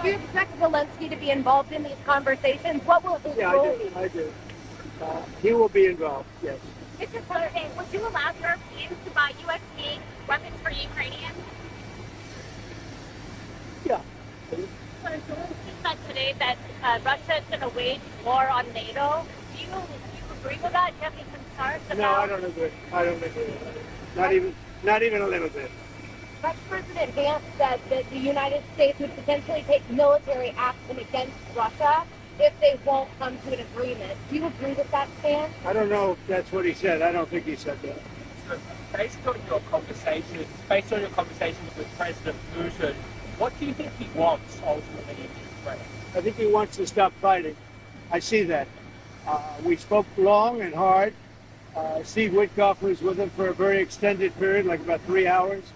Do you expect Zelensky to be involved in these conversations? What will his role be? I do. He will be involved, yes. Mr. President, would you allow Europeans to buy U.S.-made weapons for Ukrainians? Yeah. So Zelensky said today that Russia is going to wage war on NATO. Do you agree with that? Do you have any concerns about? No, I don't agree. I don't agree with that. Not even a little bit. Vice President Vance said that the United States would potentially take military action against Russia if they won't come to an agreement. Do you agree with that stance? I don't know if that's what he said. I don't think he said that. So based on your conversations with President Putin, what do you think he wants ultimately in Ukraine? I think he wants to stop fighting. I see that. We spoke long and hard. Steve Witkoff was with him for a very extended period, like about 3 hours.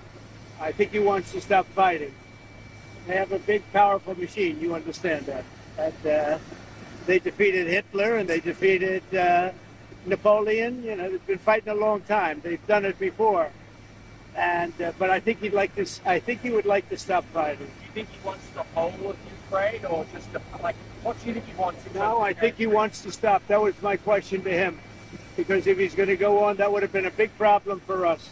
I think he wants to stop fighting. They have a big, powerful machine. You understand that. And they defeated Hitler and they defeated Napoleon. You know, they've been fighting a long time. They've done it before. And but I think he'd like to. I think he would like to stop fighting. Do you think he wants the whole of Ukraine, or just like what do you think he wants? No, I think he wants to stop. That was my question to him, because if he's going to go on, that would have been a big problem for us,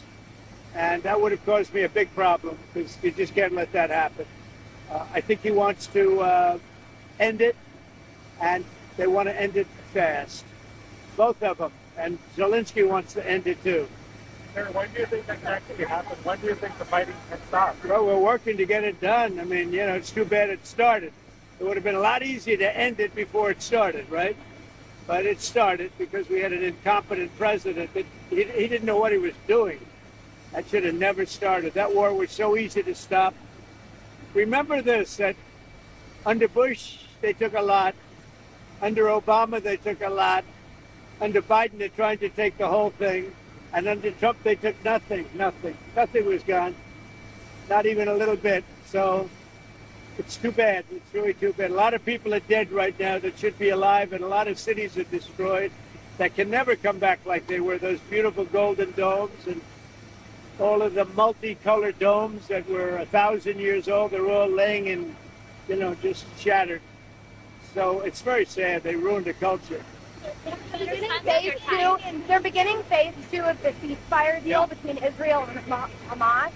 and that would have caused me a big problem because you just can't let that happen. I think he wants to end it, and they want to end it fast, both of them. And Zelensky wants to end it too. Terry, when do you think that can actually happen? When do you think the fighting can stop? Well, we're working to get it done. I mean, you know, it's too bad it started. It would have been a lot easier to end it before it started, right? But it started because we had an incompetent president that he didn't know what he was doing. That should have never started. That war was so easy to stop. Remember this, that under Bush, they took a lot. Under Obama, they took a lot. Under Biden, they're trying to take the whole thing. And under Trump, they took nothing. Nothing was gone. Not even a little bit. So it's too bad. It's really too bad. A lot of people are dead right now that should be alive, and a lot of cities are destroyed that can never come back like they were. Those beautiful golden domes and all of the multicolored domes that were 1,000 years old, they're all laying in, you know, just shattered. So it's very sad. They ruined the culture. They're beginning phase two of the ceasefire deal between Israel and Hamas.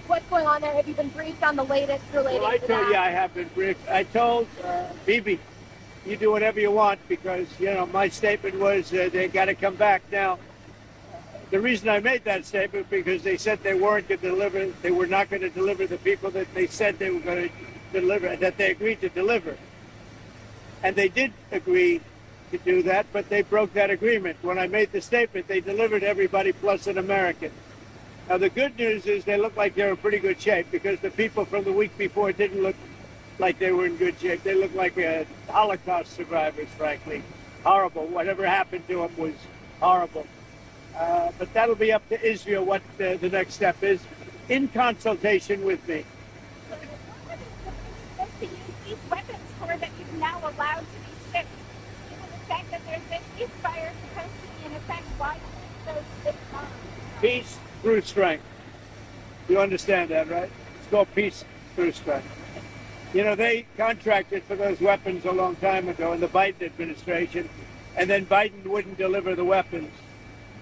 What's going on there? Have you been briefed on the latest related to that? Yeah, I have been briefed. I told Bibi, you do whatever you want because, you know, my statement was they got to come back. Now, the reason I made that statement because they said they weren't going to deliver, they were not going to deliver the people that they said they were going to deliver, that they agreed to deliver. And they did agree to do that, but they broke that agreement. When I made the statement, they delivered everybody plus an American. Now, the good news is they look like they're in pretty good shape because the people from the week before didn't look like they were in good shape. They looked like Holocaust survivors, frankly. Horrible. Whatever happened to them was horrible. But that'll be up to Israel what the next step is in consultation with me. These weapons for that you've now allowed to be shipped, given the fact that there's been ceasefire supposed to be in effect, why those Peace through strength. You understand that, right? It's called peace through strength. You know, they contracted for those weapons a long time ago in the Biden administration, and then Biden wouldn't deliver the weapons.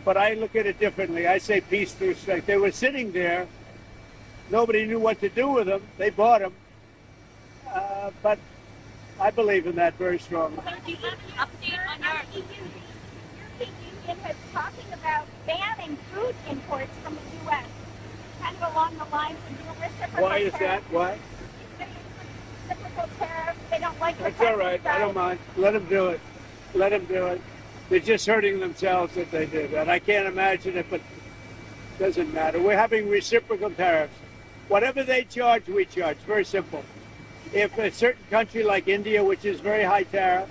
But I look at it differently. I say peace through strength. They were sitting there. Nobody knew what to do with them. They bought them. But I believe in that very strongly. So do you have an update on your European Union was talking about banning food imports from the U.S., kind of along the lines of doing reciprocal Why is that? Why? Reciprocal tariffs. They don't like the That's all right. I don't mind. Let them do it. Let them do it. They're just hurting themselves if they do that. I can't imagine it, but it doesn't matter. We're having reciprocal tariffs. Whatever they charge, we charge. Very simple. If a certain country like India, which is very high tariff,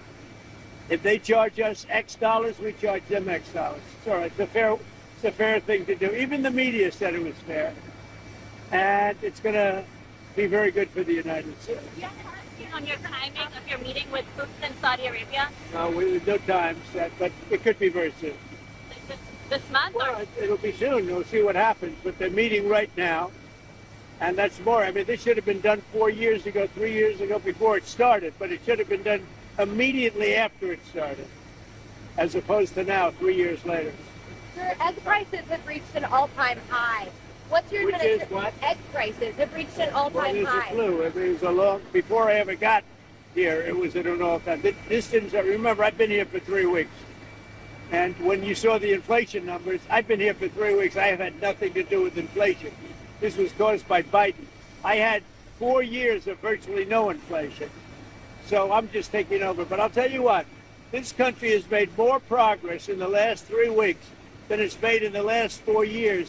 if they charge us X dollars, we charge them X dollars. It's all right. It's a fair thing to do. Even the media said it was fair. And it's going to be very good for the United States. Do you have an update on your timing of your meeting with Putin in Saudi Arabia? No, no time set, but it could be very soon. This month? Well, it'll be soon. We'll see what happens. But they're meeting right now. And that's more. I mean, this should have been done 4 years ago, 3 years ago, before it started, but it should have been done immediately after it started, as opposed to now, 3 years later. Sir, egg prices have reached an all-time high. What's your Which is administration? what? Egg prices have reached an Well, all-time there's a high. clue. I mean, it was a long, before I ever got here, it was at an all-time. This didn't, remember, I've been here for 3 weeks. And when you saw the inflation numbers, I've been here for 3 weeks. I have had nothing to do with inflation. This was caused by Biden. I had 4 years of virtually no inflation. So I'm just taking over. But I'll tell you what, this country has made more progress in the last 3 weeks than it's made in the last 4 years.